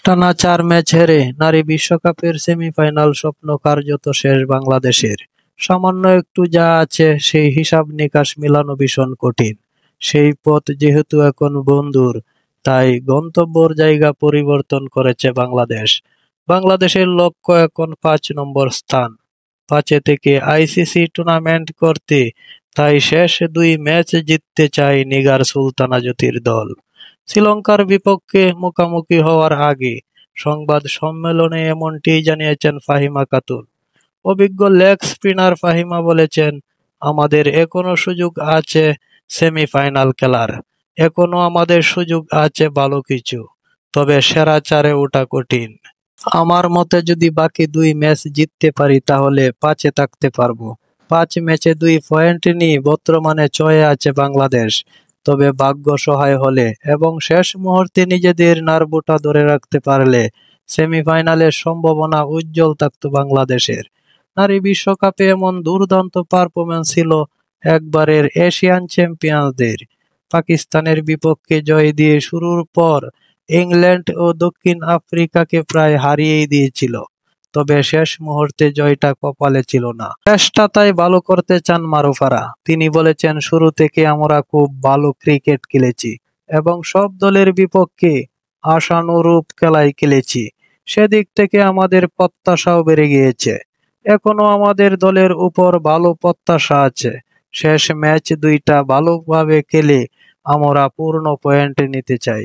টানা ৪ ম্যাচ হেরে নারী বিশ্বকাপের সেমিফাইনাল স্বপ্ন কার্যত শেষ বাংলাদেশের। সামান্য একটু যা আছে সেই হিসাব-নিকাশ মিলানো ভীষণ কঠিন। সেই পথ যেহেতু এখন বন্ধুর, তাই গন্তব্যর জায়গা পরিবর্তন করেছে বাংলাদেশ। বাংলাদেশের লক্ষ্য এখন ৫ নম্বর স্থান। ৫-এ থেকে আইসিসি টুর্নামেন্ট করতে, তাই শেষ ২ ম্যাচ জিততে চায় নিগার সুলতানা জ্যোতির দল। শ্রীলঙ্কার বিপক্ষে মুখোমুখি হওয়ার আগে সংবাদ সম্মেলনে এমনটিই জানিয়েছেন ফাহিমা খাতুন। অভিজ্ঞ লেগ স্পিনার ফাহিমা বলেছেন, আমাদের এখনো সুযোগ আছে সেমিফাইনাল খেলার। এখনো আমাদের সুযোগ আছে ভালো কিছু, তবে সেরা ৪-এ ওঠা কঠিন। আমার মতে যদি বাকি ২ ম্যাচ জিততে পারি তাহলে ৫-এ থাকতে পারবো। ৫ ম্যাচে ২ পয়েন্ট নিয়ে বর্তমানে ৬-এ আছে বাংলাদেশ। তবে ভাগ্য সহায় হলে এবং শেষ মুহূর্তে নিজেদের নার্ভটা ধরে রাখতে পারলে সেমিফাইনালের সম্ভাবনা উজ্জ্বল থাকত বাংলাদেশের। নারী বিশ্বকাপে এমন দুর্দান্ত পারফরম্যান্স ছিল একবারের এশিয়ান চ্যাম্পিয়নদের। পাকিস্তানের বিপক্ষে জয় দিয়ে শুরুর পর ইংল্যান্ড ও দক্ষিণ আফ্রিকাকে প্রায় হারিয়েই দিয়েছিল। তবে শেষ মুহূর্তে জয়টা কপালে ছিল না। চেষ্টা তাই ভালো করতে চান মারুফারা। তিনি বলেছেন, শুরু থেকে আমরা খুব ভালো ক্রিকেট খেলেছি এবং সব দলের বিপক্ষে আশানুরূপ খেলাই খেলেছি। সেদিক থেকে আমাদের প্রত্যাশাও বেড়ে গিয়েছে। এখনো আমাদের দলের উপর ভালো প্রত্যাশা আছে। শেষ ম্যাচ ২টা ভালোভাবে খেলে আমরা পূর্ণ পয়েন্ট নিতে চাই।